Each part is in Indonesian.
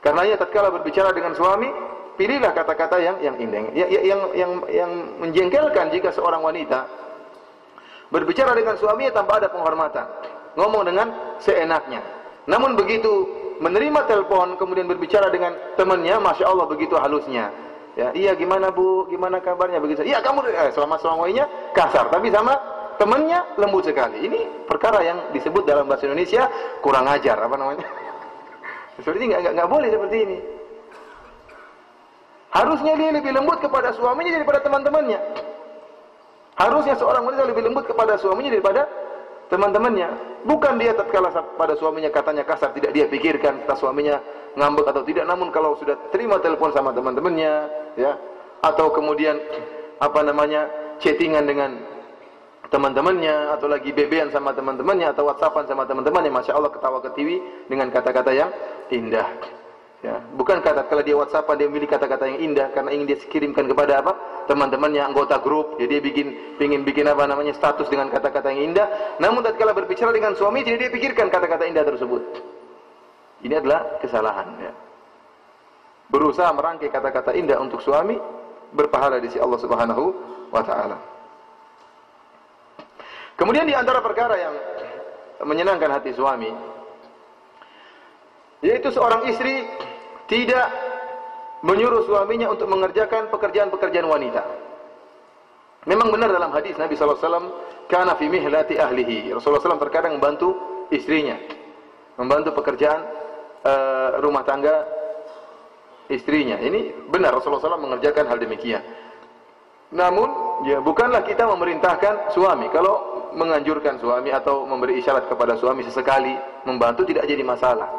Karenanya tatkala berbicara dengan suami, pilihlah kata-kata yang indah, yang menjengkelkan jika seorang wanita berbicara dengan suaminya tanpa ada penghormatan, ngomong dengan seenaknya. Namun begitu menerima telepon kemudian berbicara dengan temannya, masya Allah begitu halusnya. Ya, iya gimana bu, gimana kabarnya begitu. Iya kamu selama suaminya kasar, tapi sama temannya lembut sekali. Ini perkara yang disebut dalam bahasa Indonesia kurang ajar, apa namanya? Seperti nggak boleh seperti ini. Harusnya dia lebih lembut kepada suaminya daripada teman-temannya. Harusnya seorang wanita lebih lembut kepada suaminya daripada teman-temannya. Bukan dia tatkala pada suaminya katanya kasar tidak dia pikirkan entah suaminya ngambek atau tidak. Namun kalau sudah terima telepon sama teman-temannya, ya, atau kemudian apa namanya chattingan dengan teman-temannya, atau lagi bebean sama teman-temannya, atau whatsappan sama teman-temannya, masya Allah ketawa ketiwi dengan kata-kata yang indah. Ya, bukan kalau dia whatsappan dia memilih kata-kata yang indah karena ingin dia kirimkan kepada apa teman-temannya anggota grup. Jadi dia ingin bikin apa namanya status dengan kata-kata yang indah. Namun tatkala berbicara dengan suami tidak dia pikirkan kata-kata indah tersebut. Ini adalah kesalahan. Ya. Berusaha merangkai kata-kata indah untuk suami berpahala di sisi Allah Subhanahu wa Ta'ala. Kemudian di antara perkara yang menyenangkan hati suami, yaitu seorang istri tidak menyuruh suaminya untuk mengerjakan pekerjaan-pekerjaan wanita. Memang benar dalam hadis Nabi SAW, kana fi mihlati ahlihi. Rasulullah SAW terkadang membantu istrinya, membantu pekerjaan rumah tangga istrinya. Ini benar Rasulullah SAW mengerjakan hal demikian. Namun, ya bukanlah kita memerintahkan suami. Kalau menganjurkan suami atau memberi isyarat kepada suami sesekali membantu tidak jadi masalah.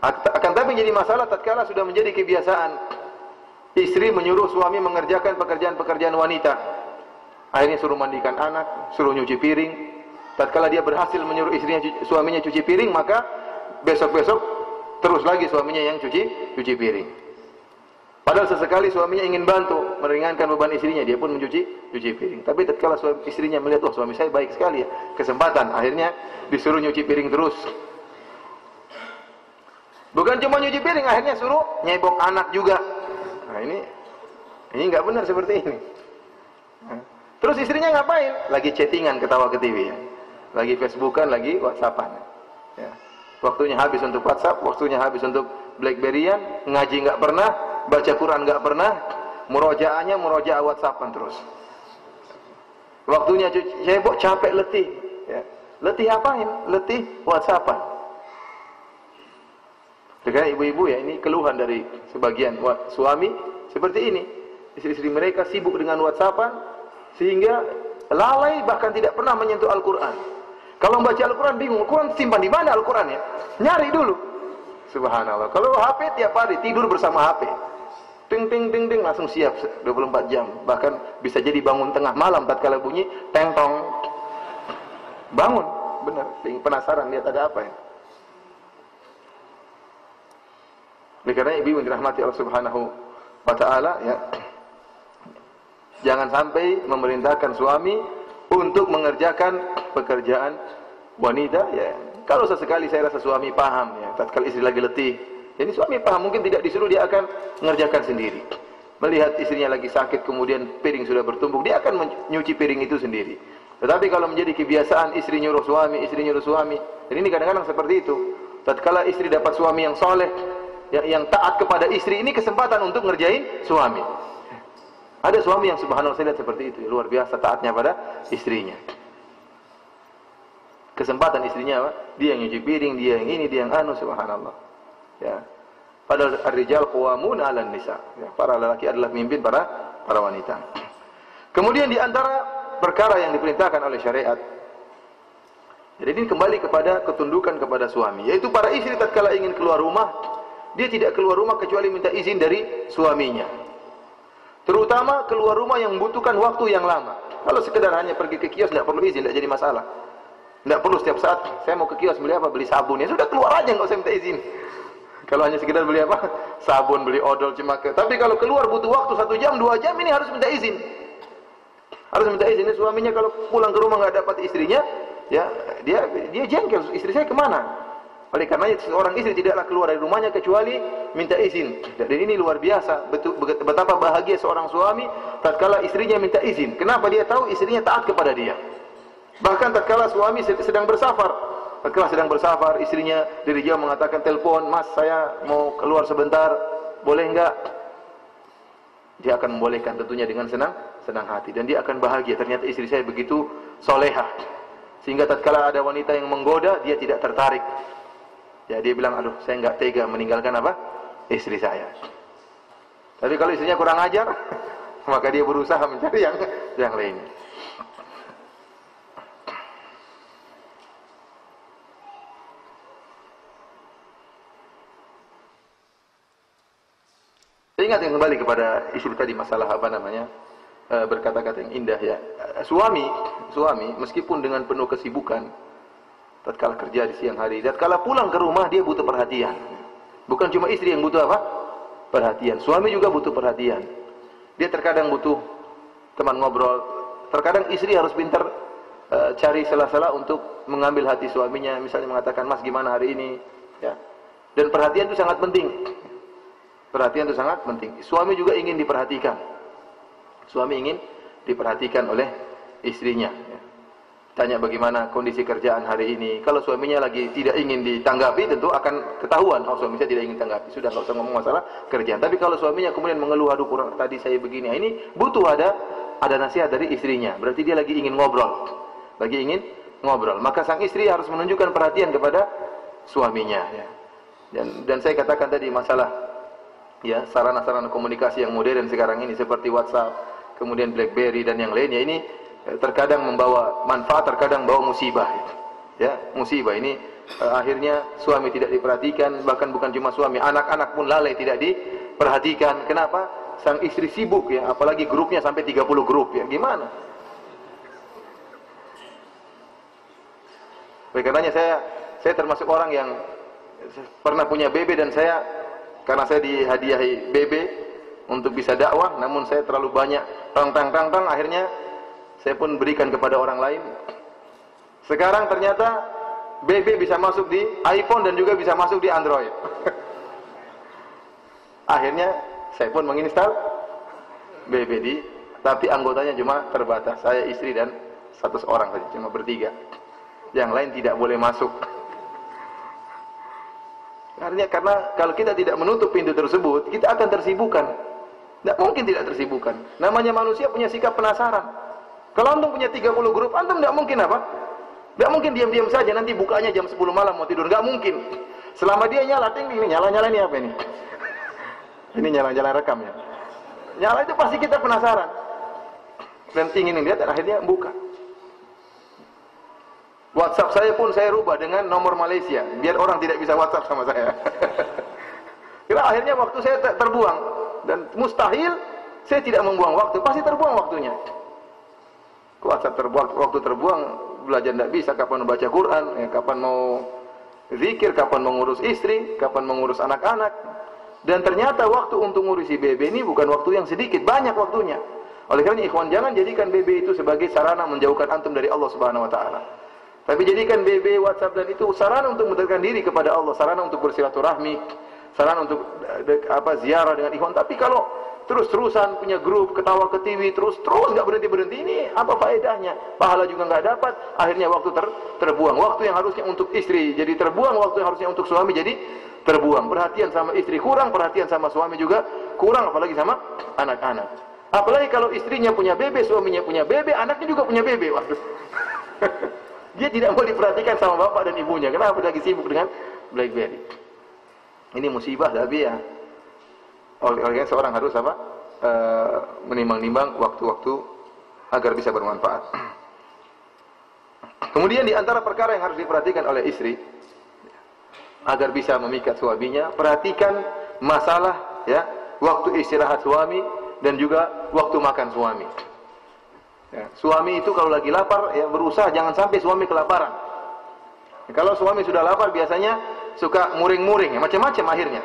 Akan tapi menjadi masalah tatkala sudah menjadi kebiasaan istri menyuruh suami mengerjakan pekerjaan-pekerjaan wanita. Akhirnya suruh mandikan anak, suruh nyuci piring. Tatkala dia berhasil menyuruh suaminya cuci piring, maka besok-besok terus lagi suaminya yang cuci piring. Padahal sesekali suaminya ingin bantu meringankan beban istrinya, dia pun mencuci piring. Tapi tatkala istrinya melihat, oh suami saya baik sekali ya, kesempatan, akhirnya disuruh nyuci piring terus. Bukan cuma nyuci piring, akhirnya suruh nyebok anak juga. Nah ini nggak benar seperti ini. Terus istrinya ngapain? Lagi chattingan ketawa ketiwi ya. Lagi Facebookan, lagi WhatsAppan. Ya. Waktunya habis untuk WhatsApp, waktunya habis untuk BlackBerryan, ngaji nggak pernah, baca Quran nggak pernah, murojaahnya murojaah WhatsAppan terus. Waktunya cebok, capek, letih. Ya. Letih apain? Letih WhatsAppan. Karena ibu-ibu ya, ini keluhan dari sebagian suami seperti ini. Istri-istri mereka sibuk dengan WhatsAppan sehingga lalai bahkan tidak pernah menyentuh Al-Quran. Kalau membaca Al-Quran bingung, Al-Quran simpan di mana Al-Quran ya? Nyari dulu. Subhanallah. Kalau HP tiap hari tidur bersama HP. Ting ting ting ting langsung siap 24 jam. Bahkan bisa jadi bangun tengah malam tatkala bunyi teng tong. Bangun, benar. Penasaran lihat ada apa ya? Oleh karena ibu yang dirahmati Allah Subhanahu wa Ta'ala, ya, jangan sampai memerintahkan suami untuk mengerjakan pekerjaan wanita. Ya, kalau sesekali saya rasa suami paham, ya, tatkala istri lagi letih, jadi suami paham, mungkin tidak disuruh dia akan mengerjakan sendiri. Melihat istrinya lagi sakit, kemudian piring sudah bertumpuk, dia akan menyuci piring itu sendiri. Tetapi kalau menjadi kebiasaan istri nyuruh suami, dan ini kadang-kadang seperti itu. Tatkala istri dapat suami yang soleh, yang taat kepada istri, ini kesempatan untuk ngerjain suami. Ada suami yang subhanallah saya lihat seperti itu, luar biasa taatnya pada istrinya. Kesempatan istrinya apa? Dia yang nyuci piring, dia yang ini, dia yang anu, subhanallah. Ya. Padahal ar-rijal qawwamuna 'alan nisa. Ya, para lelaki adalah pemimpin para wanita. Kemudian di antara perkara yang diperintahkan oleh syariat, jadi ini kembali kepada ketundukan kepada suami, yaitu para istri tatkala ingin keluar rumah, dia tidak keluar rumah kecuali minta izin dari suaminya. Terutama keluar rumah yang membutuhkan waktu yang lama. Kalau sekedar hanya pergi ke kios tidak perlu izin, tidak jadi masalah. Tidak perlu setiap saat saya mau ke kios beli apa, beli sabun, ya sudah keluar aja, nggak usah minta izin. Kalau hanya sekedar beli apa, sabun, beli odol, tapi kalau keluar butuh waktu 1 jam, 2 jam, ini harus minta izin. Harus minta izin. Ini suaminya kalau pulang ke rumah nggak dapat istrinya, ya dia jengkel, istri saya kemana? Oleh karenanya seorang istri tidaklah keluar dari rumahnya kecuali minta izin. Dan ini luar biasa, betapa bahagia seorang suami tatkala istrinya minta izin. Kenapa? Dia tahu istrinya taat kepada dia. Bahkan tatkala suami sedang bersafar, istrinya dari jauh mengatakan, telepon, "Mas, saya mau keluar sebentar, boleh enggak?" Dia akan membolehkan tentunya dengan senang hati, dan dia akan bahagia. Ternyata istri saya begitu solehah, sehingga tatkala ada wanita yang menggoda, dia tidak tertarik. Ya, dia bilang, "Aduh, saya enggak tega meninggalkan apa? Istri saya." Tapi kalau istrinya kurang ajar, maka dia berusaha mencari yang lain. Saya ingat yang kembali kepada isu tadi, masalah apa namanya, berkata-kata yang indah ya. Suami meskipun dengan penuh kesibukan, tatkala kerja di siang hari, tatkala pulang ke rumah dia butuh perhatian. Bukan cuma istri yang butuh apa? Perhatian. Suami juga butuh perhatian. Dia terkadang butuh teman ngobrol. Terkadang istri harus pintar cari sela-sela untuk mengambil hati suaminya. Misalnya mengatakan, "Mas, gimana hari ini?" Ya. Dan perhatian itu sangat penting. Perhatian itu sangat penting. Suami juga ingin diperhatikan. Suami ingin diperhatikan oleh istrinya. Ya. Tanya bagaimana kondisi kerjaan hari ini. Kalau suaminya lagi tidak ingin ditanggapi, tentu akan ketahuan. Oh, suami saya tidak ingin tanggapi. Sudah, nggak usah ngomong masalah kerjaan. Tapi kalau suaminya kemudian mengeluh, "Aduh, kurang tadi saya begini." Nah, ini butuh ada nasihat dari istrinya. Berarti dia lagi ingin ngobrol. Maka sang istri harus menunjukkan perhatian kepada suaminya. Ya. Dan saya katakan tadi masalah ya sarana-sarana komunikasi yang modern sekarang ini seperti WhatsApp, kemudian BlackBerry dan yang lainnya ini terkadang membawa manfaat, terkadang membawa musibah. Ya, musibah ini akhirnya suami tidak diperhatikan, bahkan bukan cuma suami, anak-anak pun lalai tidak diperhatikan. Kenapa? Sang istri sibuk ya, apalagi grupnya sampai 30 grup ya. Gimana? Oleh karenanya saya termasuk orang yang pernah punya BB, dan karena saya dihadiahi BB untuk bisa dakwah, namun saya terlalu banyak tang, akhirnya saya pun berikan kepada orang lain. Sekarang ternyata BB bisa masuk di iPhone dan juga bisa masuk di Android. Akhirnya saya pun menginstal BB tapi anggotanya cuma terbatas. Saya, istri dan 100 orang saja, cuma bertiga. Yang lain tidak boleh masuk. Karena kalau kita tidak menutup pintu tersebut, kita akan tersibukkan. Tidak mungkin tidak tersibukkan. Namanya manusia punya sikap penasaran. Kalau antum punya 30 grup, antum tidak mungkin apa? Tidak mungkin diam-diam saja, nanti bukanya jam 10 malam mau tidur. Tidak mungkin. Selama dia nyala, ini nyala-nyala ini apa ini? Ini nyala-nyala rekam ya. Nyala itu pasti kita penasaran. Dan ingin lihat, dan akhirnya buka. WhatsApp saya pun saya rubah dengan nomor Malaysia, biar orang tidak bisa WhatsApp sama saya. Kira akhirnya waktu saya terbuang, dan mustahil saya tidak membuang waktu, pasti terbuang waktunya. WhatsApp waktu terbuang, belajar tidak bisa, kapan membaca Quran, kapan mau zikir, kapan mengurus istri, kapan mengurus anak-anak. Dan ternyata waktu untuk ngurusi BB ini bukan waktu yang sedikit, banyak waktunya. Oleh karena ikhwan, jangan jadikan BB itu sebagai sarana menjauhkan antum dari Allah Subhanahu wa taala. Tapi jadikan BB, WhatsApp dan itu sarana untuk mendekatkan diri kepada Allah, sarana untuk bersilaturahmi, sarana untuk ziarah dengan ikhwan. Tapi kalau terus-terusan punya grup, ketawa ke TV, terus nggak berhenti-berhenti, ini apa faedahnya? Pahala juga nggak dapat, akhirnya waktu terbuang. Waktu yang harusnya untuk istri jadi terbuang, waktu yang harusnya untuk suami jadi terbuang. Perhatian sama istri kurang, perhatian sama suami juga kurang, apalagi sama anak-anak. Apalagi kalau istrinya punya BB, suaminya punya BB, anaknya juga punya BB. Waduh. Dia tidak mau diperhatikan sama bapak dan ibunya. Kenapa? Lagi sibuk dengan BlackBerry. Ini musibah, tapi ya oleh seorang harus menimbang-nimbang waktu-waktu agar bisa bermanfaat. Kemudian di antara perkara yang harus diperhatikan oleh istri agar bisa memikat suaminya, perhatikan masalah ya waktu istirahat suami dan juga waktu makan suami. Ya, suami itu kalau lagi lapar ya berusaha jangan sampai suami kelaparan. Ya, kalau suami sudah lapar biasanya suka muring-muring, ya, macam-macam akhirnya.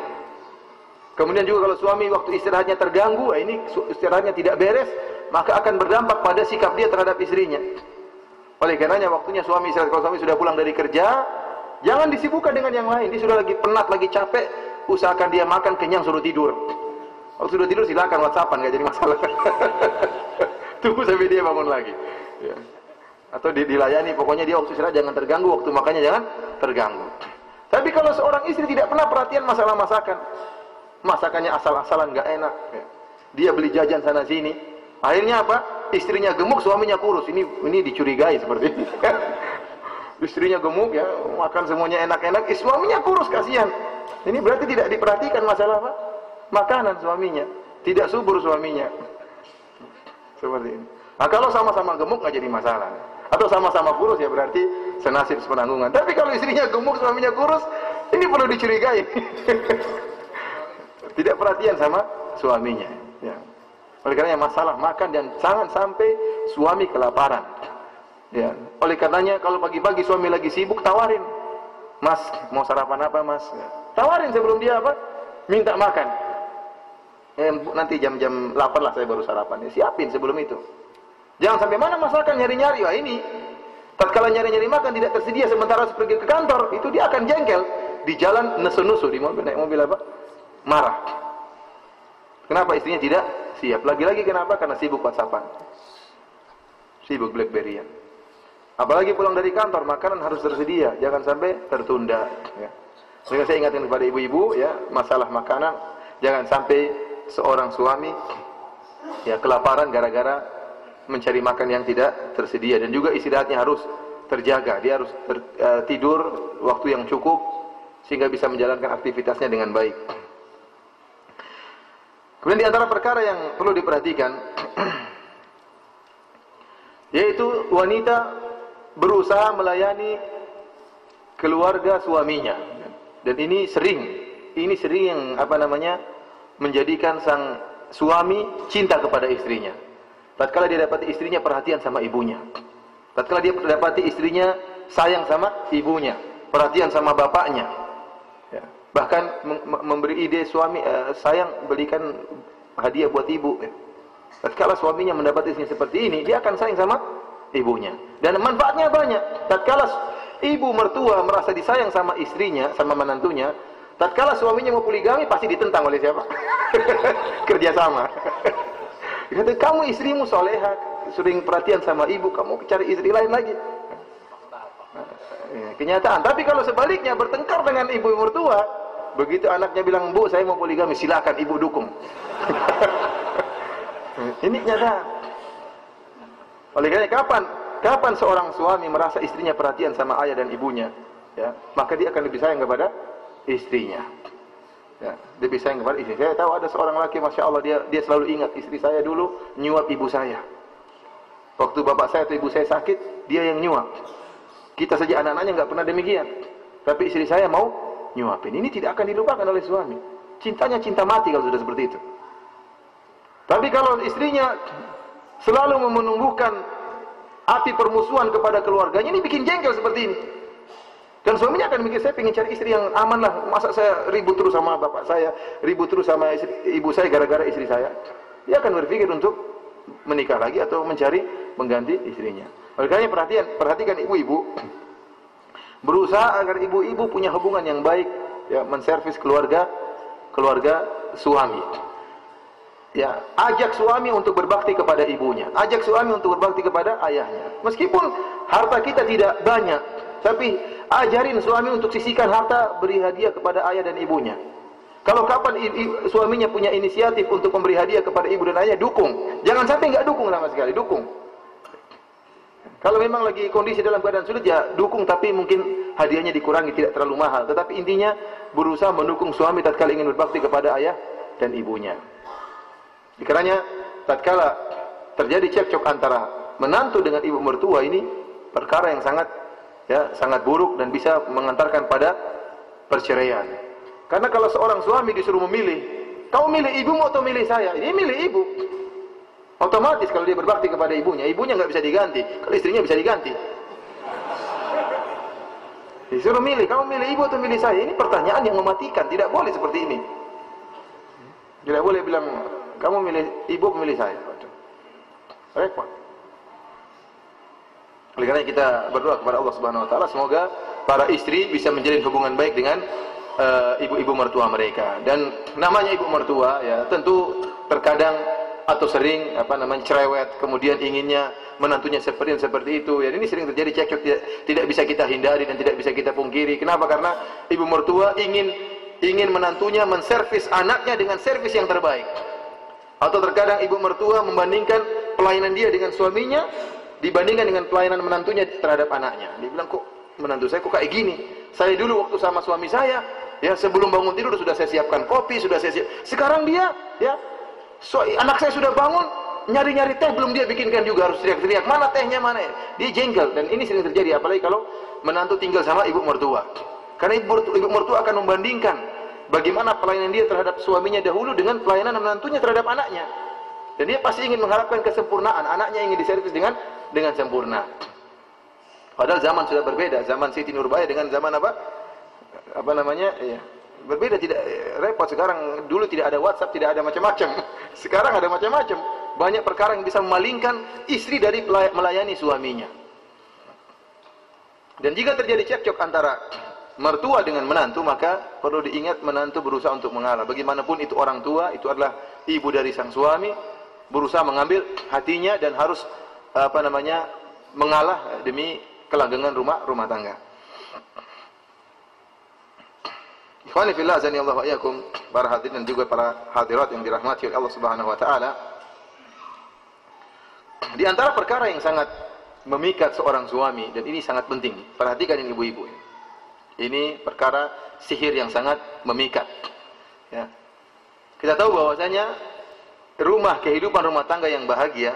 Kemudian juga kalau suami waktu istirahatnya terganggu, ini istirahatnya tidak beres, maka akan berdampak pada sikap dia terhadap istrinya. Oleh karenanya waktunya suami istirahat, kalau suami sudah pulang dari kerja, Jangan disibukkan dengan yang lain. Dia sudah lagi penat, lagi capek, usahakan dia makan kenyang, suruh tidur. Kalau sudah tidur silakan WhatsAppan, nggak jadi masalah. Tunggu sampai dia bangun lagi. Ya. Atau dilayani, pokoknya dia waktu istirahat jangan terganggu, waktu makannya jangan terganggu. Tapi kalau seorang istri tidak pernah perhatian masalah masakan, masakannya asal-asalan, nggak enak, ya. Dia beli jajan sana sini, akhirnya apa? Istrinya gemuk, suaminya kurus. Ini dicurigai seperti ini. Istrinya gemuk, ya, makan semuanya enak-enak, suaminya kurus, kasihan. Ini berarti tidak diperhatikan masalah apa? Makanan suaminya, tidak subur suaminya. Seperti ini. Nah, kalau sama-sama gemuk nggak jadi masalah. Atau sama-sama kurus ya berarti senasib sepenanggungan. Tapi kalau istrinya gemuk, suaminya kurus, ini perlu dicurigai. Tidak perhatian sama suaminya. Ya. Oleh karenanya masalah makan dan jangan sampai suami kelaparan. Ya. Oleh karenanya kalau pagi-pagi suami lagi sibuk, tawarin, Mas, mau sarapan apa Mas? Ya. Tawarin sebelum dia apa? Minta makan. Nanti jam-jam 8 lah saya baru sarapan. Ya, siapin sebelum itu. Jangan sampai mana masakan nyari-nyari. Wah ini, tatkala nyari-nyari makan tidak tersedia sementara harus pergi ke kantor, itu dia akan jengkel. Di jalan nesu-nesu, di mobil, naik mobil apa? Marah. Kenapa istrinya tidak siap? Lagi-lagi kenapa? Karena sibuk WhatsAppan. Sibuk BlackBerry-an. Apalagi pulang dari kantor, makanan harus tersedia. Jangan sampai tertunda. Ya. Sehingga saya ingatkan kepada ibu-ibu, ya, masalah makanan. Jangan sampai seorang suami ya kelaparan gara-gara mencari makan yang tidak tersedia, dan juga istirahatnya harus terjaga. Dia harus tidur waktu yang cukup sehingga bisa menjalankan aktivitasnya dengan baik. Kemudian di antara perkara yang perlu diperhatikan yaitu wanita berusaha melayani keluarga suaminya. Dan ini sering yang menjadikan sang suami cinta kepada istrinya. Tatkala dia dapati istrinya perhatian sama ibunya, tatkala dia dapati istrinya sayang sama ibunya, perhatian sama bapaknya, ya. Bahkan memberi ide suami, sayang belikan hadiah buat ibu, ya. Tatkala suaminya mendapati istrinya seperti ini, dia akan sayang sama ibunya, dan manfaatnya banyak. Tatkala ibu mertua merasa disayang sama istrinya, sama menantunya, tatkala suaminya mau poligami pasti ditentang oleh siapa? Kerjasama. Kata, kamu istrimu soleha, sering perhatian sama ibu, kamu cari istri lain lagi. Kenyataan. Tapi kalau sebaliknya bertengkar dengan ibu mertua, begitu anaknya bilang, Bu, saya mau poligami, silakan ibu dukung. Ini kenyataan. Oleh karena kapan seorang suami merasa istrinya perhatian sama ayah dan ibunya, ya, maka dia akan lebih sayang kepada istrinya. Ya, dia bisa sayang kepada istri. Saya tahu ada seorang laki, masya Allah, dia selalu ingat istri saya dulu nyuap ibu saya. Waktu bapak saya atau ibu saya sakit, dia yang nyuap. Kita saja anak-anaknya nggak pernah demikian. Tapi istri saya mau nyuapin. Ini tidak akan dilupakan oleh suami. Cintanya cinta mati kalau sudah seperti itu. Tapi kalau istrinya selalu menumbuhkan api permusuhan kepada keluarganya, ini bikin jengkel seperti ini. Dan suaminya akan mikir, saya ingin cari istri yang aman lah. Masa saya ribut terus sama bapak saya, ribut terus sama ibu saya gara-gara istri saya. Dia akan berpikir untuk menikah lagi atau mencari pengganti istrinya. Oleh karena perhatikan ibu-ibu, berusaha agar ibu-ibu punya hubungan yang baik, ya, menservis keluarga suami. Ya, ajak suami untuk berbakti kepada ibunya, ajak suami untuk berbakti kepada ayahnya. Meskipun harta kita tidak banyak, tapi ajarin suami untuk sisihkan harta, beri hadiah kepada ayah dan ibunya. Kalau kapan suaminya punya inisiatif untuk memberi hadiah kepada ibu dan ayah, dukung. Jangan sampai nggak dukung sama sekali, dukung. Kalau memang lagi kondisi dalam keadaan sulit, ya dukung, tapi mungkin hadiahnya dikurangi, tidak terlalu mahal. Tetapi intinya berusaha mendukung suami tatkala ingin berbakti kepada ayah dan ibunya. Karena tatkala terjadi cekcok antara menantu dengan ibu mertua, ini perkara yang sangat buruk dan bisa mengantarkan pada perceraian. Karena kalau seorang suami disuruh memilih, kamu milih ibumu atau milih saya? Ini milih ibu. Otomatis kalau dia berbakti kepada ibunya nggak bisa diganti. Kalau istrinya bisa diganti. Disuruh milih, kamu milih ibu atau milih saya? Ini pertanyaan yang mematikan. Tidak boleh seperti ini. Tidak boleh bilang, kamu milih ibu atau milih saya? Repot. Oleh karena kita berdoa kepada Allah Subhanahu wa taala, semoga para istri bisa menjalin hubungan baik dengan ibu-ibu mertua mereka. Dan namanya ibu mertua ya tentu terkadang atau sering cerewet, kemudian inginnya menantunya seperti itu ya. Ini sering terjadi cekcok, tidak bisa kita hindari dan tidak bisa kita pungkiri. Kenapa? Karena ibu mertua ingin menantunya menservis anaknya dengan servis yang terbaik. Atau terkadang ibu mertua membandingkan pelayanan dia dengan suaminya dibandingkan dengan pelayanan menantunya terhadap anaknya. Dia bilang, kok menantu saya kok kayak gini? Saya dulu waktu sama suami saya, ya sebelum bangun tidur sudah saya siapkan kopi, sudah saya siap. Sekarang dia, ya anak saya sudah bangun, nyari-nyari teh belum dia bikinkan juga, harus teriak-teriak, mana tehnya mana ya? Dia jengkel. Dan ini sering terjadi, apalagi kalau menantu tinggal sama ibu mertua. Karena ibu mertua akan membandingkan bagaimana pelayanan dia terhadap suaminya dahulu dengan pelayanan menantunya terhadap anaknya. Dan dia pasti ingin mengharapkan kesempurnaan, anaknya ingin diservis dengan sempurna. Padahal zaman sudah berbeda, zaman Siti Nurbaya dengan zaman berbeda, tidak repot. Sekarang dulu tidak ada WhatsApp, tidak ada macam-macam. Sekarang ada macam-macam. Banyak perkara yang bisa memalingkan istri dari melayani suaminya. Dan jika terjadi cekcok antara mertua dengan menantu, maka perlu diingat menantu berusaha untuk mengalah. Bagaimanapun itu orang tua, itu adalah ibu dari sang suami, berusaha mengambil hatinya dan harus mengalah demi kelanggengan rumah tangga. Ikhwani fillah, azani Allah wa iyyakum, para hadirin dan juga para hadirat yang dirahmati oleh Allah Subhanahu wa taala. Di antara perkara yang sangat memikat seorang suami, dan ini sangat penting, perhatikan ini ibu-ibu. Ini perkara sihir yang sangat memikat. Ya. Kita tahu bahwasanya kehidupan rumah tangga yang bahagia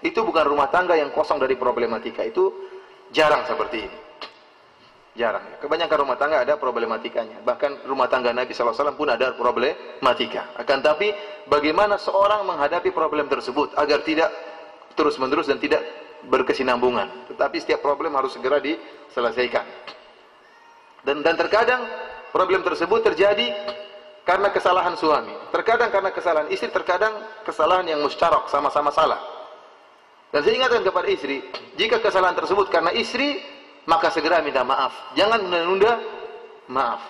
itu bukan rumah tangga yang kosong dari problematika. Itu jarang seperti ini. Jarang. Kebanyakan rumah tangga ada problematikanya. Bahkan rumah tangga Nabi SAW pun ada problematika. Akan tapi bagaimana seorang menghadapi problem tersebut agar tidak terus-menerus dan tidak berkesinambungan. Tetapi setiap problem harus segera diselesaikan. Dan terkadang problem tersebut terjadi karena kesalahan suami. Terkadang karena kesalahan istri, terkadang kesalahan yang musyarak, sama-sama salah. Dan saya ingatkan kepada istri, jika kesalahan tersebut karena istri, maka segera minta maaf. Jangan menunda maaf.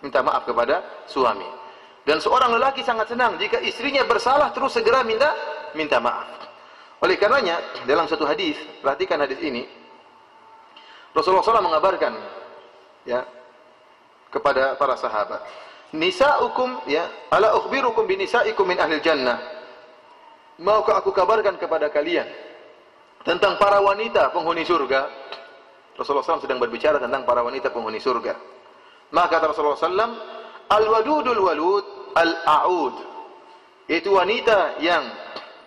Minta maaf kepada suami. Dan seorang lelaki sangat senang jika istrinya bersalah terus segera minta maaf. Oleh karenanya, dalam satu hadis, perhatikan hadis ini, Rasulullah SAW mengabarkan ya kepada para sahabat, nisa'ukum ya, ala ukhbirukum bi nisa'ikum min ahlil jannah. Maukah aku kabarkan kepada kalian tentang para wanita penghuni surga? Rasulullah SAW sedang berbicara tentang para wanita penghuni surga. Maka kata Rasulullah SAW, al-wadudul walud al-a'ud, itu wanita yang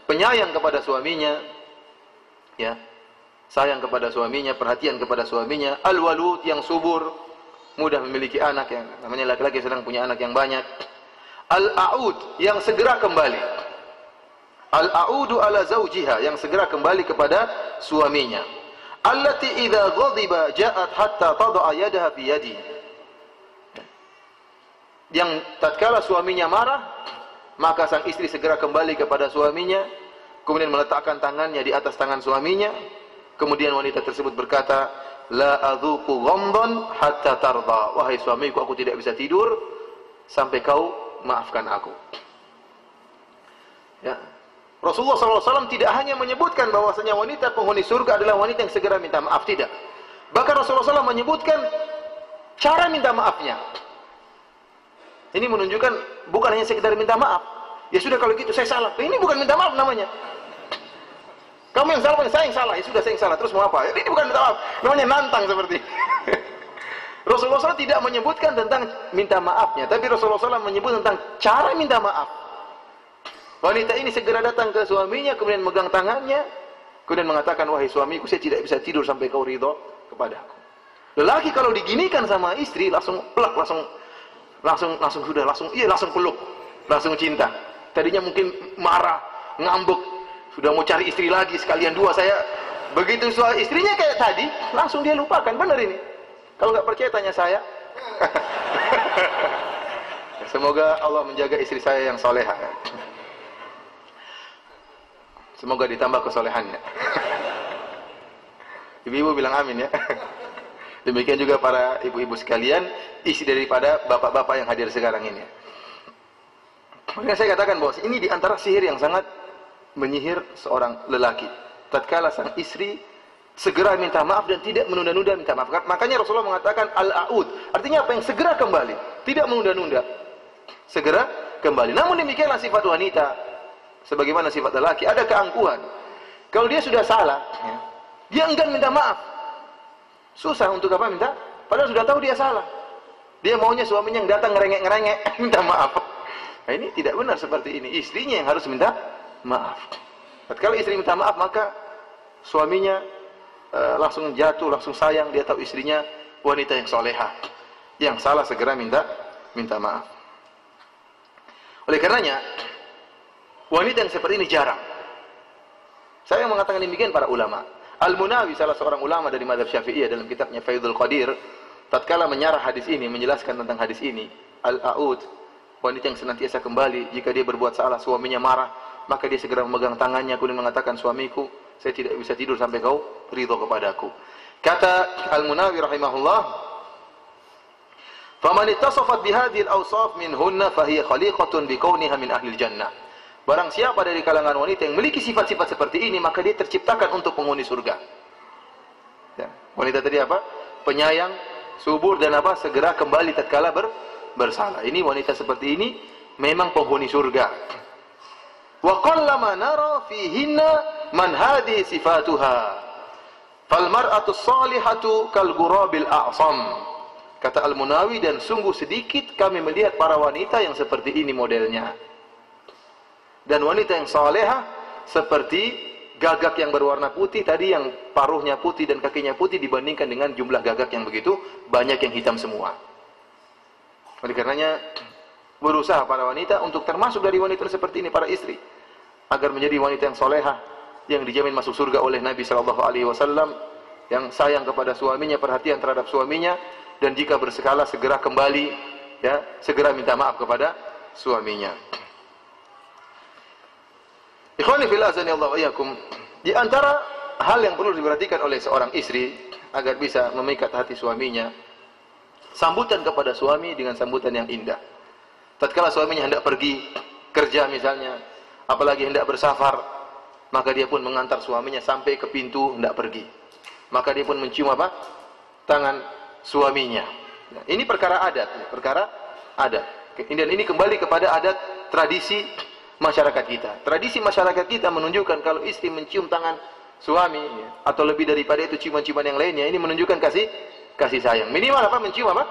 penyayang kepada suaminya, ya, sayang kepada suaminya, perhatian kepada suaminya. Al-walud, yang subur, mudah memiliki anak, yang namanya laki-laki sedang punya anak yang banyak. Al-a'ud, yang segera kembali. Al-a'udu ala zawjiha, yang segera kembali kepada suaminya. Allati idza ghadiba ja'at hatta tad'a yadaha fi yadi, yang tatkala suaminya marah, maka sang istri segera kembali kepada suaminya, kemudian meletakkan tangannya di atas tangan suaminya. Kemudian wanita tersebut berkata, la adzuqu ghamdan hatta tarda, wahai suamiku, aku tidak bisa tidur sampai kau maafkan aku. Ya. Rasulullah SAW tidak hanya menyebutkan bahwasanya wanita penghuni surga adalah wanita yang segera minta maaf, tidak. Bahkan Rasulullah SAW menyebutkan cara minta maafnya. Ini menunjukkan bukan hanya sekedar minta maaf. Ya sudah, kalau gitu saya salah. Ini bukan minta maaf namanya. Kamu yang salah, saya yang salah. Ya sudah, saya yang salah. Terus mau apa? Ini bukan minta maaf. Namanya nantang seperti. Rasulullah SAW tidak menyebutkan tentang minta maafnya, tapi Rasulullah SAW menyebut tentang cara minta maaf. Wanita ini segera datang ke suaminya, kemudian megang tangannya, kemudian mengatakan, wahai suamiku, saya tidak bisa tidur sampai kau ridho kepadaku. Lelaki kalau diginikan sama istri, langsung pelak, langsung peluk, langsung cinta. Tadinya mungkin marah, ngambek, sudah mau cari istri lagi, sekalian dua saya. Begitu soal istrinya kayak tadi, langsung dia lupakan. Benar ini. Kalau nggak percaya tanya saya. Semoga Allah menjaga istri saya yang soleha. Semoga ditambah kesolehannya. Ibu-ibu bilang amin ya. Demikian juga para ibu-ibu sekalian, isi daripada bapak-bapak yang hadir sekarang ini. Makanya saya katakan bahwa ini di antara sihir yang sangat menyihir seorang lelaki. Tatkala sang istri segera minta maaf dan tidak menunda-nunda minta maaf. Makanya Rasulullah mengatakan al-aud. Artinya apa? Yang segera kembali, tidak menunda-nunda. Segera kembali. Namun demikianlah sifat wanita. Sebagaimana sifat lelaki, ada keangkuhan. Kalau dia sudah salah, ya, dia enggan minta maaf. Susah untuk apa minta? Padahal sudah tahu dia salah. Dia maunya suaminya yang datang ngerengek-ngerengek minta maaf. Nah, ini tidak benar seperti ini. Istrinya yang harus minta maaf. Kalau istri minta maaf, maka suaminya langsung jatuh, langsung sayang. Dia tahu istrinya wanita yang solehah. Yang salah segera minta maaf. Oleh karenanya, wanita yang seperti ini jarang. Saya mengatakan demikian para ulama. Al-Munawi, salah seorang ulama dari mazhab Syafi'iyah, dalam kitabnya Faidul Qadir, tatkala menyarah hadis ini, menjelaskan tentang hadis ini, al-aud, wanita yang senantiasa kembali, jika dia berbuat salah, suaminya marah, maka dia segera memegang tangannya, kemudian mengatakan, suamiku, saya tidak bisa tidur sampai kau ridho kepadaku. Kata Al-Munawi rahimahullah, "Faman ittasafat bihadhil awsaf minhunna fahiya khaliqatun bikauniha min ahlil jannah." Barang siapa dari kalangan wanita yang memiliki sifat-sifat seperti ini, maka dia terciptakan untuk penghuni surga. Ya. Wanita tadi apa? Penyayang, subur, dan apa? Segera kembali tatkala bersalah. Ini wanita seperti ini memang penghuni surga. Wa qallama nara fihinna man hadhihi sifatuha. Fal mar'atu shalihatu kal ghurabil a'sam. Kata Al-Munawi, dan sungguh sedikit kami melihat para wanita yang seperti ini modelnya. Dan wanita yang salehah seperti gagak yang berwarna putih tadi, yang paruhnya putih dan kakinya putih, dibandingkan dengan jumlah gagak yang begitu banyak yang hitam semua. Oleh karenanya berusaha para wanita untuk termasuk dari wanita seperti ini, para istri, agar menjadi wanita yang salehah, yang dijamin masuk surga oleh Nabi sallallahu alaihi wasallam, yang sayang kepada suaminya, perhatian terhadap suaminya, dan jika bersekala segera kembali, ya, segera minta maaf kepada suaminya. Ikhwani fillah azanillahu wa iyyakum, di antara hal yang perlu diperhatikan oleh seorang istri agar bisa memikat hati suaminya, sambutan kepada suami dengan sambutan yang indah. Tatkala suaminya hendak pergi kerja misalnya, apalagi hendak bersafar, maka dia pun mengantar suaminya sampai ke pintu hendak pergi. Maka dia pun mencium apa? Tangan suaminya. Nah, ini perkara adat, perkara adat. Dan ini kembali kepada adat tradisi masyarakat kita. Tradisi masyarakat kita menunjukkan kalau istri mencium tangan suami, ya, atau lebih daripada itu ciuman-ciuman yang lainnya, ini menunjukkan kasih sayang. Minimal apa? Mencium apa?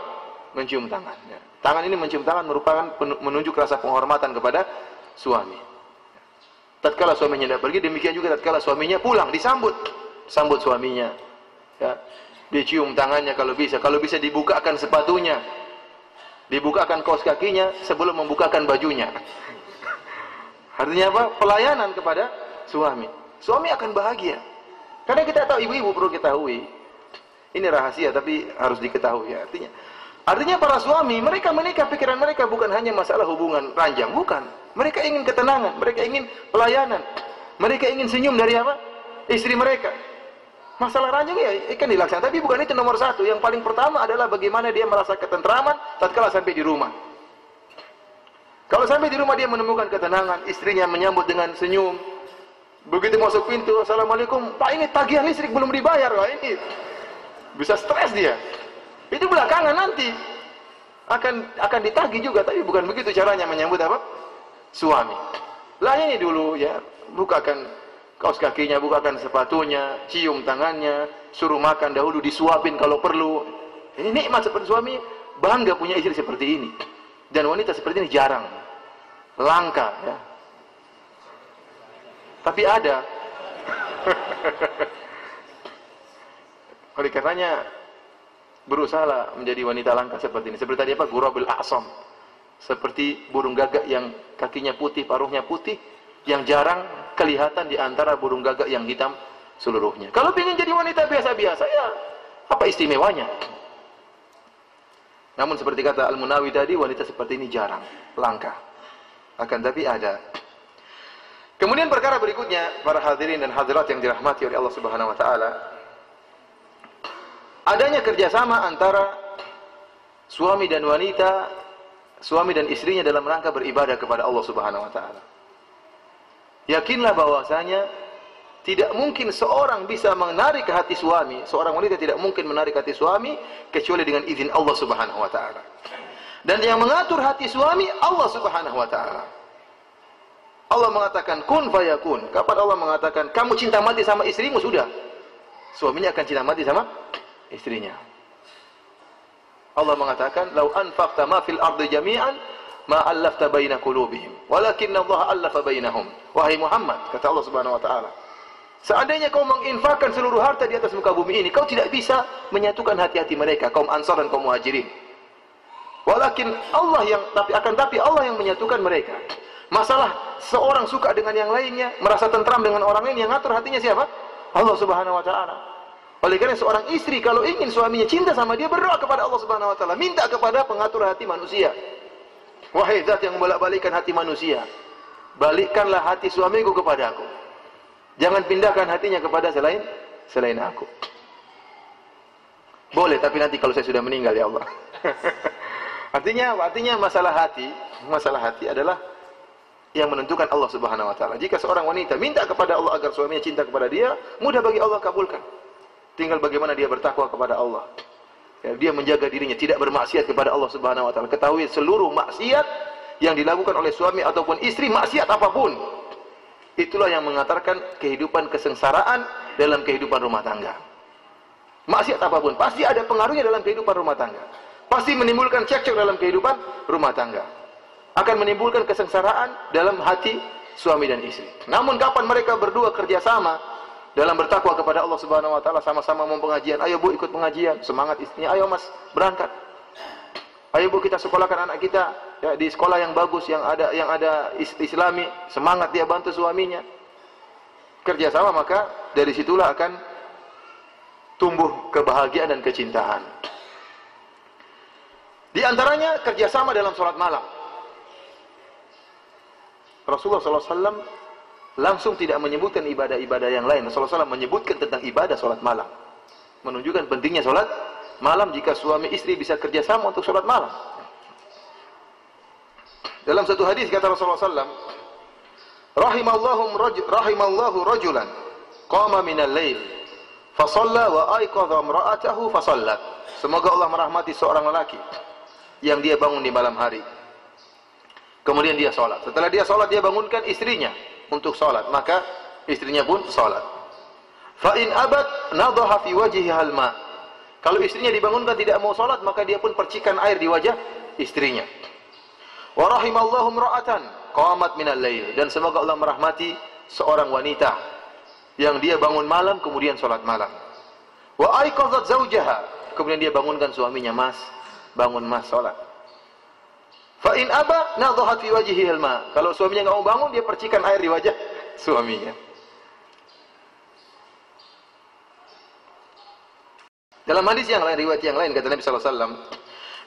Mencium tangan. Ya. Tangan ini mencium tangan merupakan menunjuk rasa penghormatan kepada suami. Tatkala suaminya tidak pergi, demikian juga tatkala suaminya pulang, sambut suaminya. Ya. Dicium tangannya kalau bisa dibukakan sepatunya, dibukakan kaos kakinya sebelum membukakan bajunya. Artinya apa? Pelayanan kepada suami. Suami akan bahagia. Karena kita tahu, ibu-ibu perlu ketahui, ini rahasia tapi harus diketahui. Ya. Artinya para suami, mereka menikah, pikiran mereka bukan hanya masalah hubungan ranjang, bukan. Mereka ingin ketenangan, mereka ingin pelayanan, mereka ingin senyum dari apa? Istri mereka. Masalah ranjang ya kan dilaksanakan, tapi bukan itu nomor satu. Yang paling pertama adalah bagaimana dia merasa ketentraman tatkala sampai di rumah. Kalau sampai di rumah dia menemukan ketenangan, istrinya menyambut dengan senyum. Begitu masuk pintu, assalamualaikum, Pak, ini tagihan listrik belum dibayar. Wah, ini bisa stres dia. Itu belakangan nanti akan ditagih juga, tapi bukan begitu caranya menyambut apa? Suami. Layani dulu ya, bukakan kaos kakinya, bukakan sepatunya, cium tangannya, suruh makan dahulu, disuapin kalau perlu. Ini nikmat seperti suami, bangga punya istri seperti ini. Dan wanita seperti ini jarang, langka ya. Tapi ada. Oleh karenanya berusahalah menjadi wanita langka seperti ini. Seperti tadi apa? Ghurabil a'sam. Seperti burung gagak yang kakinya putih, paruhnya putih, yang jarang kelihatan di antara burung gagak yang hitam seluruhnya. Kalau ingin jadi wanita biasa-biasa, ya apa istimewanya? Namun seperti kata Al-Munawi tadi, wanita seperti ini jarang, langka. Akan tapi ada. Kemudian perkara berikutnya, para hadirin dan hadirat yang dirahmati oleh Allah Subhanahu wa taala, adanya kerjasama antara suami dan wanita, suami dan istrinya dalam rangka beribadah kepada Allah Subhanahu wa taala. Yakinlah bahwasanya tidak mungkin seorang bisa menarik hati suami, seorang wanita tidak mungkin menarik hati suami kecuali dengan izin Allah Subhanahu wa taala. Dan yang mengatur hati suami Allah Subhanahu wa taala. Allah mengatakan kun fayakun. Kapan Allah mengatakan kamu cinta mati sama istrimu, sudah. Suaminya akan cinta mati sama istrinya. Allah mengatakan lau anfaqta ma fil ardi jami'an ma allafta baina qulubihim walakinna Allah allafa bainahum. Wahai Muhammad, kata Allah Subhanahu wa taala, seandainya kau menginfakkan seluruh harta di atas muka bumi ini, kau tidak bisa menyatukan hati-hati mereka, kaum Ansar dan kaum Muhajirin. Walakin Allah tapi Allah yang menyatukan mereka. Masalah seorang suka dengan yang lainnya, merasa tentram dengan orang lain, yang ngatur hatinya siapa? Allah Subhanahu wa taala. Oleh karena seorang istri kalau ingin suaminya cinta sama dia, berdoa kepada Allah Subhanahu wa taala, minta kepada pengatur hati manusia. Wahai Zat yang membolak-balikkan hati manusia, balikkanlah hati suamiku kepadaku. Jangan pindahkan hatinya kepada selain aku. Boleh, tapi nanti kalau saya sudah meninggal ya Allah. Artinya masalah hati adalah yang menentukan Allah Subhanahu wa taala. Jika seorang wanita minta kepada Allah agar suaminya cinta kepada dia, mudah bagi Allah kabulkan. Tinggal bagaimana dia bertakwa kepada Allah. Ya, dia menjaga dirinya tidak bermaksiat kepada Allah Subhanahu wa taala. Ketahui seluruh maksiat yang dilakukan oleh suami ataupun istri, maksiat apapun, itulah yang mengantarkan kehidupan kesengsaraan dalam kehidupan rumah tangga. Maksiat apapun pasti ada pengaruhnya dalam kehidupan rumah tangga. Pasti menimbulkan cekcok dalam kehidupan rumah tangga. Akan menimbulkan kesengsaraan dalam hati suami dan istri. Namun kapan mereka berdua kerjasama dalam bertakwa kepada Allah Subhanahu wa taala, sama-sama mau pengajian, ayo Bu ikut pengajian, semangat istrinya, ayo Mas berangkat. Ayo Bu kita sekolahkan anak kita ya, di sekolah yang bagus, yang ada Islami, semangat dia bantu suaminya. Kerjasama, maka dari situlah akan tumbuh kebahagiaan dan kecintaan. Di antaranya kerjasama dalam sholat malam. Rasulullah SAW langsung tidak menyebutkan ibadah-ibadah yang lain. Rasulullah SAW menyebutkan tentang ibadah sholat malam, menunjukkan pentingnya sholat malam jika suami istri bisa kerjasama untuk sholat malam. Dalam satu hadis kata Rasulullah SAW, rahimallahu rajulan qama minal lail fasalla wa aiqadha imra'atahu fasallat. Semoga Allah merahmati seorang lelaki yang dia bangun di malam hari, kemudian dia sholat. Setelah dia sholat, dia bangunkan istrinya untuk sholat, maka istrinya pun sholat. Fa in abat nadaha fi wajhiha al-ma. Kalau istrinya dibangunkan tidak mau sholat, maka dia pun percikan air di wajah istrinya. Wa rahimallahu imra'atan qamat minal lail. Dan semoga Allah merahmati seorang wanita yang dia bangun malam kemudian sholat malam. Wa aiqazat zaujaha. Kemudian dia bangunkan suaminya, Mas, bangun Mas, sholat. Fa in aba nadhahat fi wajhihi al-ma. Kalau suaminya enggak mau bangun, dia percikan air di wajah suaminya. Dalam hadis yang lain, riwayat yang lain, kata Nabi sallallahu alaihi wasallam,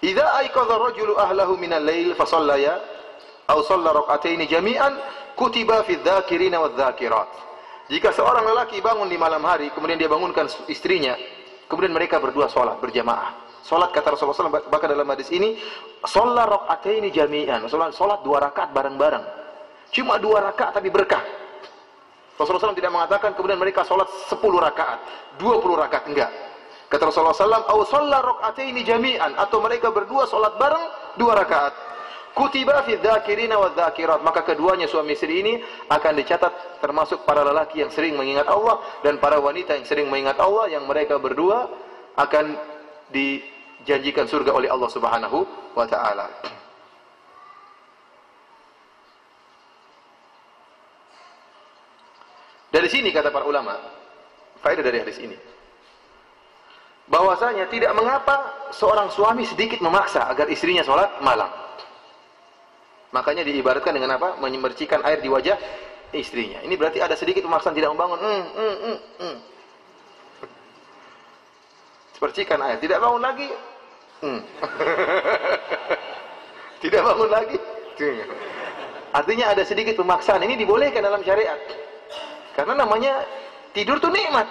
"Idza aiqadha ar-rajulu ahlahu min al-lail fa shallaya aw shalla rak'ataini jami'an kutiba fi dzakirina wadz-dzakirat." Jika seorang lelaki bangun di malam hari, kemudian dia bangunkan istrinya, kemudian mereka berdua sholat berjamaah. Sholat, kata Rasulullah SAW, bahkan dalam hadis ini, sholat rak'ataini jami'an. Sholat 2 rakaat bareng-bareng. Cuma 2 rakaat tapi berkah. Rasulullah SAW tidak mengatakan kemudian mereka sholat 10 rakaat, 20 rakaat, enggak. Kata Rasulullah SAW, "Au sholat rak'ataini jami'an," atau mereka berdua sholat bareng 2 rakaat. Kutiba fi dzakirina wadz-dzakirat. Maka keduanya suami istri ini akan dicatat termasuk para lelaki yang sering mengingat Allah dan para wanita yang sering mengingat Allah, yang mereka berdua akan dijanjikan surga oleh Allah Subhanahu wa taala. Dari sini kata para ulama, faedah dari hadis ini, bahwasanya tidak mengapa seorang suami sedikit memaksa agar istrinya sholat malam. Makanya diibaratkan dengan apa? Memercikan air di wajah istrinya. Ini berarti ada sedikit pemaksaan, tidak membangun. Percikan air, tidak bangun lagi. Tidak bangun lagi. Artinya ada sedikit pemaksaan. Ini dibolehkan dalam syariat. Karena namanya tidur itu nikmat.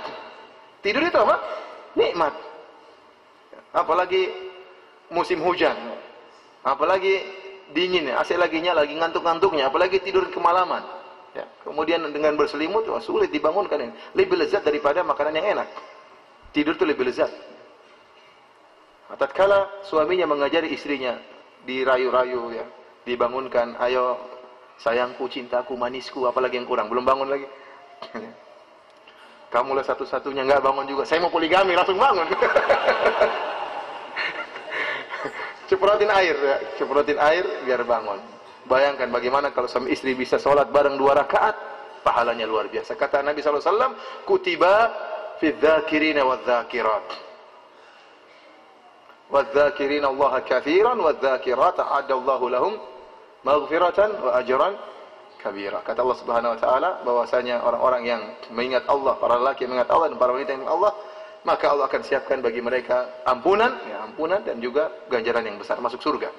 Tidur itu apa? Nikmat. apalagi musim hujan, apalagi dingin, AC lagi nyala, lagi ngantuk-ngantuknya, apalagi tidur kemalaman. Ya, kemudian dengan berselimut, wah, sulit dibangunkan ini. Lebih lezat daripada makanan yang enak. Tidur itu lebih lezat. Nah, tatkala suaminya mengajari istrinya, dirayu-rayu ya, dibangunkan, ayo sayangku, cintaku, manisku, apalagi yang kurang, belum bangun lagi. Kamulah satu-satunya, nggak bangun juga. Saya mau poligami, langsung bangun. Ciprotin air ya, ciprotin air biar bangun. Bayangkan bagaimana kalau suami istri bisa sholat bareng 2 rakaat, pahalanya luar biasa. Kata Nabi SAW, kutiba fi dzakirina wa dzakirat. Wa dzakirina Allah katsiran wa dzakirat a'adallahu lahum maghfiratan wa ajran kabira. Kata Allah Subhanahu wa taala bahwasanya orang-orang yang mengingat Allah, para lelaki yang mengingat Allah dan para wanita yang mengingat Allah, maka Allah akan siapkan bagi mereka ampunan, ya, ampunan dan juga ganjaran yang besar, masuk surga.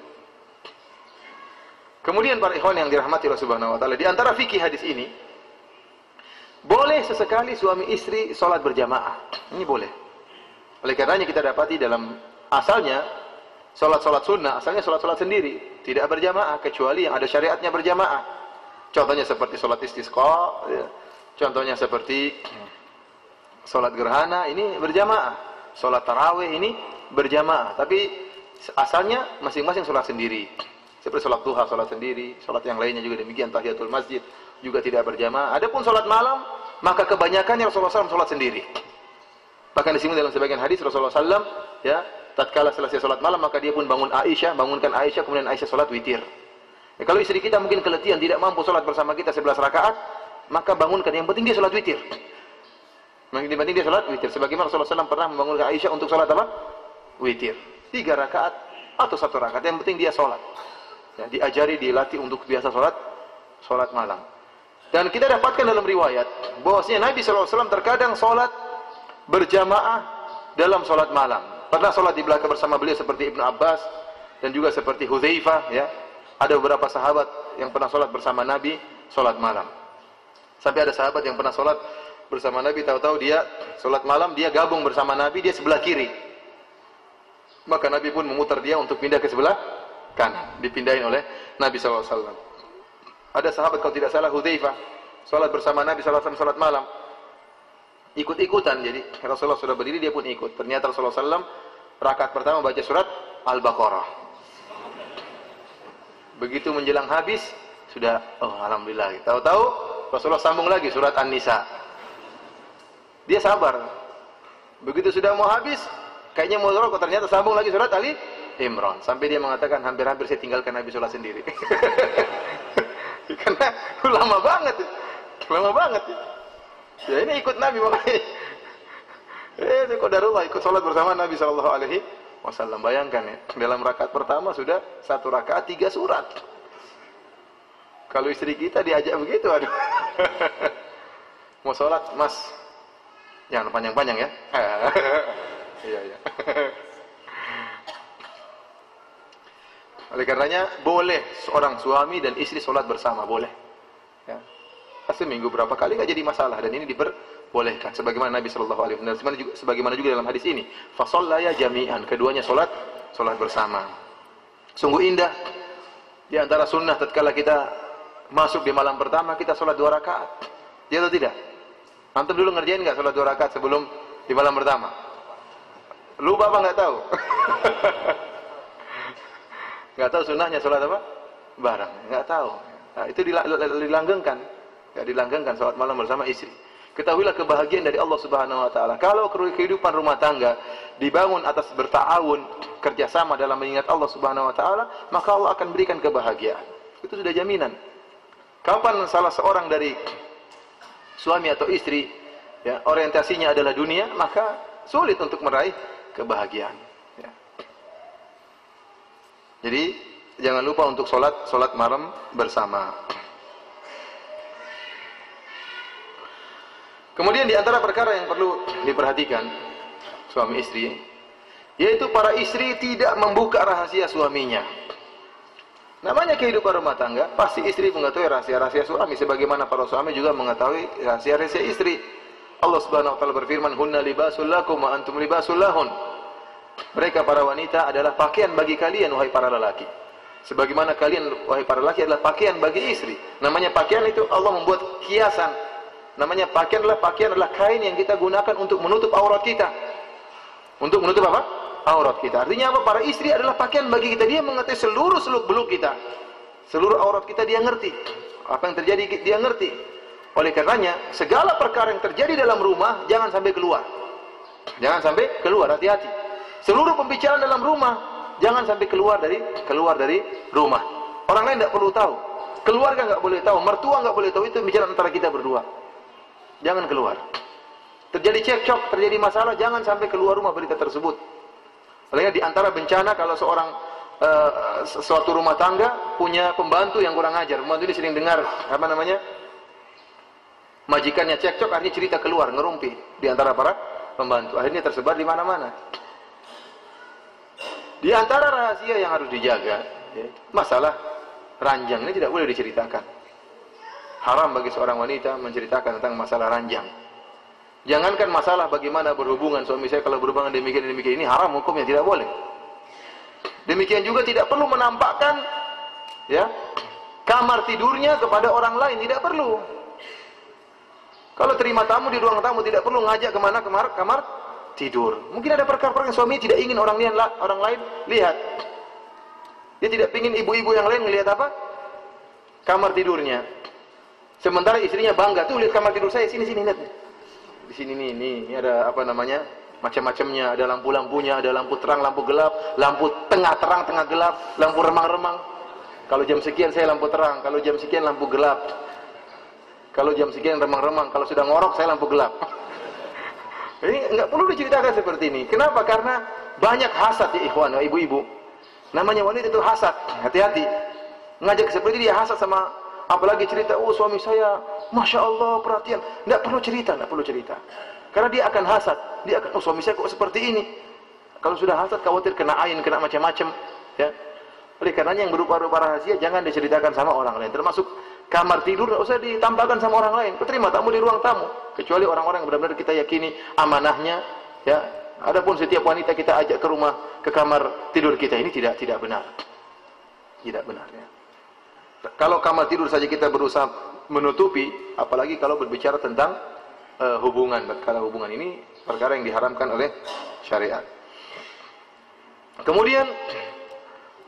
Kemudian para ikhwan yang dirahmati Allah Subhanahu wa taala, di antara fikih hadis ini, boleh sesekali suami istri salat berjamaah. Ini boleh. Oleh karenanya kita dapati dalam asalnya salat-salat sunnah, asalnya salat-salat sendiri, tidak berjamaah kecuali yang ada syariatnya berjamaah. Contohnya seperti salat istisqa, ya. Contohnya seperti salat gerhana, ini berjamaah. Salat tarawih ini berjamaah, tapi asalnya masing-masing salat sendiri. Seperti salat duha, salat sendiri, salat yang lainnya juga demikian, tahiyatul masjid juga tidak berjamaah. Adapun salat malam, maka kebanyakannya Rasulullah SAW salat sendiri. Bahkan di sini dalam sebagian hadis Rasulullah SAW, ya, tatkala selesai salat malam maka dia pun bangunkan Aisyah, kemudian Aisyah salat witir. Ya, kalau istri kita mungkin keletihan tidak mampu salat bersama kita 11 rakaat, maka bangunkan. Yang penting dia salat witir. Yang penting dia salat witir. Sebagaimana Rasulullah SAW pernah membangunkan Aisyah untuk salat apa? Witir. 3 rakaat atau 1 rakaat. Yang penting dia salat. Ya, diajari, dilatih untuk biasa salat malam. Dan kita dapatkan dalam riwayat bahwasanya Nabi SAW terkadang salat berjamaah dalam salat malam. Pernah salat di belakang bersama beliau seperti Ibnu Abbas dan juga seperti Hudzaifah, ya. Ada beberapa sahabat yang pernah salat bersama Nabi salat malam. Sampai ada sahabat yang pernah salat bersama Nabi, tahu-tahu dia salat malam, dia gabung bersama Nabi, dia sebelah kiri. Maka Nabi pun memutar dia untuk pindah ke sebelah kanan, dipindahin oleh Nabi SAW. Ada sahabat kalau tidak salah Hudzaifah, salat bersama Nabi SAW salat malam, ikut-ikutan. Jadi Rasulullah sudah berdiri, dia pun ikut. Ternyata Rasulullah SAW rakaat pertama baca surat Al-Baqarah. Begitu menjelang habis, sudah, oh alhamdulillah. Tahu-tahu Rasulullah sambung lagi surat An-Nisa. Dia sabar. Begitu sudah mau habis, kayaknya mau rokok, ternyata sambung lagi surat Ali Imran. Sampai dia mengatakan, hampir-hampir saya tinggalkan Nabi sholat sendiri. Karena lama banget. Lama banget. Ya ini ikut Nabi makanya. Itu qadarullah, ikut sholat bersama Nabi SAW. Bayangkan ya, dalam rakaat pertama sudah 1 rakaat 3 surat. Kalau istri kita diajak begitu, aduh. Mau sholat, mas, jangan panjang-panjang ya. Iya, iya. Oleh karenanya boleh seorang suami dan istri sholat bersama, boleh. Ya. Seminggu berapa kali nggak jadi masalah, dan ini diperbolehkan. Sebagaimana Nabi SAW, sebagaimana juga dalam hadis ini, fasallaya jami'an, keduanya sholat bersama. Sungguh indah. Di antara sunnah tatkala kita masuk di malam pertama, kita sholat 2 rakaat. Ya atau tidak? Antum dulu ngerjain nggak sholat 2 rakaat sebelum di malam pertama? Lupa apa nggak tahu? Nggak tahu sunnahnya sholat apa? Bareng. Nggak tahu. Nah, itu dilanggengkan. Ya, dilanggengkan sholat malam bersama istri. Ketahuilah kebahagiaan dari Allah Subhanahu Wa Taala. Kalau kehidupan rumah tangga dibangun atas berta'awun, kerjasama dalam mengingat Allah Subhanahu Wa Taala, maka Allah akan berikan kebahagiaan. Itu sudah jaminan. Kapan salah seorang dari suami atau istri, ya, orientasinya adalah dunia, maka sulit untuk meraih kebahagiaan. Ya. Jadi jangan lupa untuk sholat malam bersama. Kemudian di antara perkara yang perlu diperhatikan suami istri, yaitu para istri tidak membuka rahasia suaminya. Namanya kehidupan rumah tangga, pasti istri mengetahui rahasia-rahasia suami, sebagaimana para suami juga mengetahui rahasia-rahasia istri. Allah Subhanahu wa taala berfirman, "Hunna libasul lakum wa antum libasul lahun." Mereka para wanita adalah pakaian bagi kalian wahai para lelaki. Sebagaimana kalian wahai para lelaki adalah pakaian bagi istri. Namanya pakaian itu Allah membuat kiasan. Namanya pakaian adalah kain yang kita gunakan untuk menutup aurat kita. Untuk menutup apa? Aurat kita. Artinya apa? Para istri adalah pakaian bagi kita. Dia mengerti seluruh seluk-beluk kita. Seluruh aurat kita dia ngerti. Apa yang terjadi dia ngerti. Oleh karenanya, segala perkara yang terjadi dalam rumah jangan sampai keluar. Jangan sampai keluar, hati-hati. Seluruh pembicaraan dalam rumah jangan sampai keluar dari rumah. Orang lain tidak perlu tahu. Keluarga nggak boleh tahu, mertua nggak boleh tahu, itu bicara antara kita berdua. Jangan keluar. Terjadi cekcok, terjadi masalah, jangan sampai keluar rumah berita tersebut. Olehnya di antara bencana kalau seorang suatu rumah tangga punya pembantu yang kurang ajar. Pembantu ini sering dengar apa namanya? Majikannya cekcok, akhirnya cerita keluar, ngerumpi di antara para pembantu. Akhirnya tersebar di mana-mana. Di antara rahasia yang harus dijaga, ya, masalah ranjang ini tidak boleh diceritakan. Haram bagi seorang wanita menceritakan tentang masalah ranjang. Jangankan masalah bagaimana berhubungan suami saya kalau berhubungan demikian ini haram hukumnya, tidak boleh. Demikian juga tidak perlu menampakkan ya kamar tidurnya kepada orang lain, tidak perlu. Kalau terima tamu di ruang tamu tidak perlu ngajak kemana kamar tidur. Mungkin ada perkara-perkara yang suami tidak ingin orang lain lihat. Dia tidak ingin ibu-ibu yang lain melihat apa? Kamar tidurnya. Sementara istrinya bangga, tuh lihat kamar tidur saya, sini lihat. Di sini ini ada apa namanya? Macam-macamnya, ada lampu-lampunya, ada lampu terang, lampu gelap, lampu tengah terang, tengah gelap, lampu remang-remang. Kalau jam sekian saya lampu terang, kalau jam sekian lampu gelap. Kalau jam sekian remang-remang, kalau sudah ngorok saya lampu gelap. Ini enggak perlu diceritakan seperti ini. Kenapa? Karena banyak hasad ya ikhwan, ibu-ibu. Namanya wanita itu hasad, hati-hati. Ngajak seperti dia hasad sama, apalagi cerita, oh suami saya, Masya Allah perhatian. Enggak perlu cerita. Karena dia akan hasad. Dia akan, oh suami saya kok seperti ini. Kalau sudah hasad, khawatir kena ain, kena macam-macam. Ya. Oleh karenanya yang berupa-rupa rahasia jangan diceritakan sama orang lain. Termasuk kamar tidur tidak usah ditambahkan sama orang lain. Terima tamu di ruang tamu, kecuali orang-orang yang benar-benar kita yakini amanahnya. Ya. Adapun setiap wanita kita ajak ke kamar tidur kita, ini tidak benar. Tidak benar. Ya. Kalau kamar tidur saja kita berusaha menutupi, apalagi kalau berbicara tentang hubungan. Kalau hubungan ini perkara yang diharamkan oleh syariat. Kemudian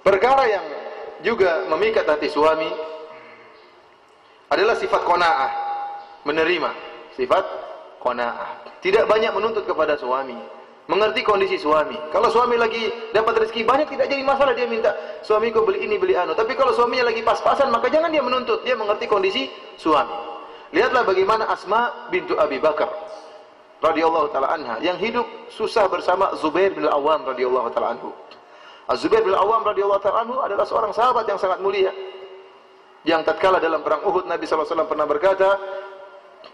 perkara yang juga memikat hati suami adalah sifat qanaah, menerima. Sifat qanaah. Tidak banyak menuntut kepada suami, mengerti kondisi suami. Kalau suami lagi dapat rezeki banyak tidak jadi masalah, dia minta suamiku beli ini beli anu. Tapi kalau suaminya lagi pas-pasan maka jangan dia menuntut, dia mengerti kondisi suami. Lihatlah bagaimana Asma bintu Abi Bakar radhiyallahu taala anha yang hidup susah bersama Zubair bin Al-Awwam radhiyallahu taala anhu. Az-Zubair bin Al-Awwam radhiyallahu taala anhu adalah seorang sahabat yang sangat mulia. Yang tatkala dalam perang Uhud Nabi sallallahu alaihi wasallam pernah berkata,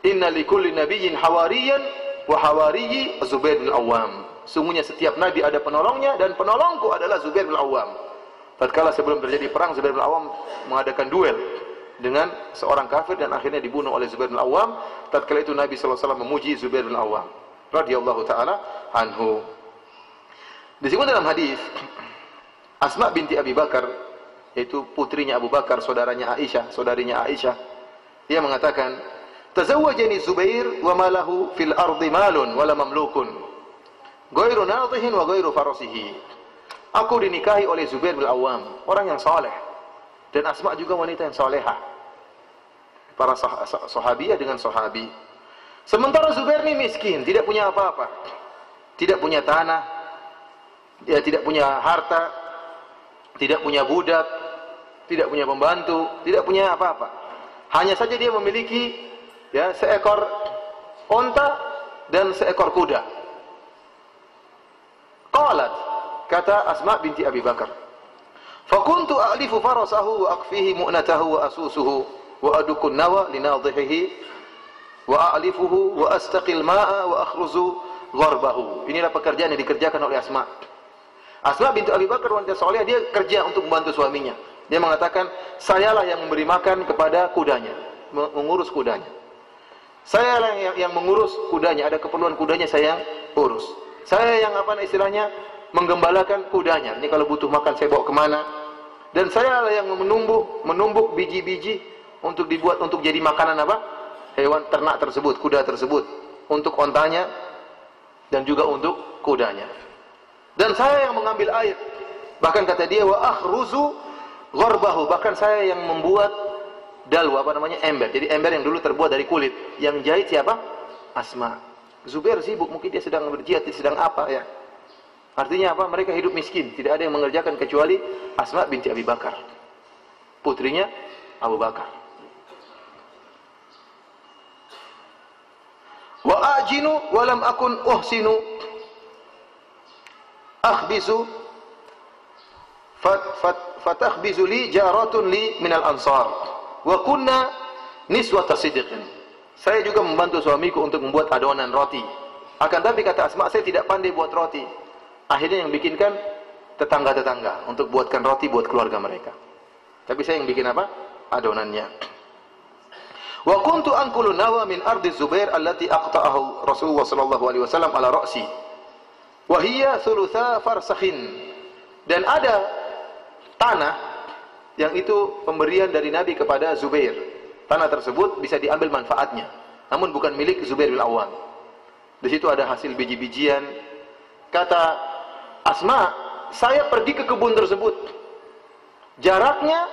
"Inna likulli nabiyyin hawariyan wa hawariyyi Az-Zubair bin Al-Awwam." Sungguhnya setiap nabi ada penolongnya dan penolongku adalah Zubair bin Al-Awwam. Tatkala sebelum terjadi perang, Zubair bin Al-Awwam mengadakan duel dengan seorang kafir dan akhirnya dibunuh oleh Zubair bin Al-Awwam. Tatkala itu Nabi sallallahu alaihi wasallam memuji Zubair bin Al-Awwam radhiyallahu taala anhu. Disebut dalam hadis Asma binti Abi Bakar, yaitu putrinya Abu Bakar, saudarinya Aisyah. Dia mengatakan, "Tazawwajani Zubair wa ma lahu fil ardi malun wala mamlukun. Ghairu nadhihin wa ghairu farasihi." Aku dinikahi oleh Zubair bin Al-Awwam, orang yang saleh. Dan Asma juga wanita yang salehah. Para sahabiyah dengan sahabi. Sementara Zubair ini miskin, tidak punya apa-apa. Tidak punya tanah, dia tidak punya harta, tidak punya budak, tidak punya pembantu, tidak punya apa-apa. Hanya saja dia memiliki ya seekor onta dan seekor kuda. Qalat, kata Asma binti Abi Bakar, "Fakuntu a'lifu farasahu wa aqfihi mu'natahu wa asusuhu wa adukun nawa linadhihi wa a'lifuhu wa astaqil ma'a wa akhruzu gharbahu." Inilah pekerjaan yang dikerjakan oleh Asma. Asma binti Abi Bakar wanita saleh, dia kerja untuk membantu suaminya. Dia mengatakan, sayalah yang memberi makan kepada kudanya, mengurus kudanya. Saya yang mengurus kudanya, ada keperluan kudanya saya yang urus. Saya yang istilahnya menggembalakan kudanya. Ini kalau butuh makan saya bawa kemana. Dan saya yang menumbuk biji-biji untuk dibuat untuk jadi makanan apa? Hewan ternak tersebut, kuda tersebut, untuk ontanya dan juga untuk kudanya. Dan saya yang mengambil air. Bahkan kata dia wa akhruzu gharbahu, bahkan saya yang membuat dalwa, ember. Jadi ember yang dulu terbuat dari kulit. Yang jahit siapa? Asma. Zubair sibuk, mungkin dia sedang berjihad, sedang apa ya. Artinya apa? Mereka hidup miskin, tidak ada yang mengerjakan kecuali Asma binti Abi Bakar, putrinya Abu Bakar. Wa ajinu wa lam akun uhsinu akhbisu fatakhbizu li jaratun li minal ansar wa kunna niswata sidqin. Saya juga membantu suamiku untuk membuat adonan roti. Akan tapi kata Asma, saya tidak pandai buat roti. Akhirnya yang bikinkan tetangga-tetangga untuk buatkan roti buat keluarga mereka. Tapi saya yang bikin apa? Adonannya. Wa kuntu anqulu nawa min ardi Zubair allati aqta'ahu Rasulullah sallallahu alaihi wasallam ala ra'si. Wa hiya thulutha farsakhin. Dan ada tanah yang itu pemberian dari Nabi kepada Zubair. Tanah tersebut bisa diambil manfaatnya, namun bukan milik Zubair bin Awwam. Di situ ada hasil biji-bijian. Kata Asma, saya pergi ke kebun tersebut. Jaraknya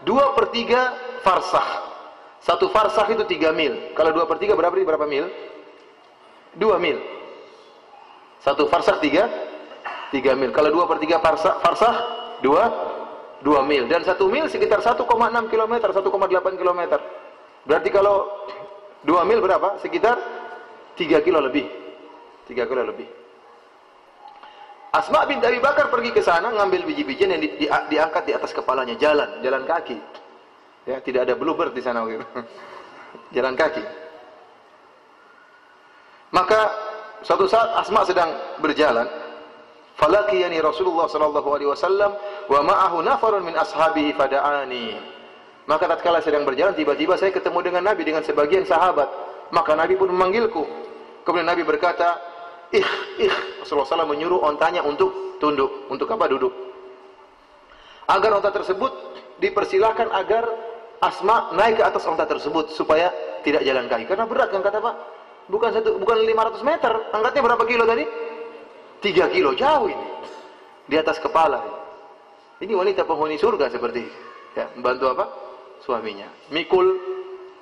2/3 farsah. 1 farsah itu 3 mil. Kalau 2/3 berapa mil? 2 mil. 1 farsah 3 mil. Kalau 2/3 farsah 2 mil. Dan 1 mil sekitar 1,6 km, 1,8 km. Berarti kalau 2 mil berapa? Sekitar 3 kilo lebih. 3 kilo lebih. Asma binti Abi Bakar pergi ke sana ngambil biji-bijian yang diangkat di atas kepalanya, jalan kaki. Ya, tidak ada bluebird di sana gitu. Jalan kaki. Maka suatu saat Asma sedang berjalan, falaqiyani Rasulullah sallallahu alaihi wasallam wa ma'ahu nafarun min ashabihi fada'ani. Maka tatkala sedang berjalan tiba-tiba saya ketemu dengan Nabi dengan sebagian sahabat. Maka Nabi pun memanggilku. Kemudian Nabi berkata, Rasulullah SAW menyuruh ontanya untuk tunduk. Untuk apa? Duduk. Agar onta tersebut dipersilahkan agar Asma naik ke atas onta tersebut supaya tidak jalan kaki. Karena berat kan kata Pak? Bukan 500 meter. Angkatnya berapa kilo tadi? 3 kilo. Jauh ini. Di atas kepala. Ini wanita penghuni surga seperti ini. Ya, membantu apa? Suaminya. Mikul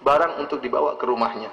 barang untuk dibawa ke rumahnya.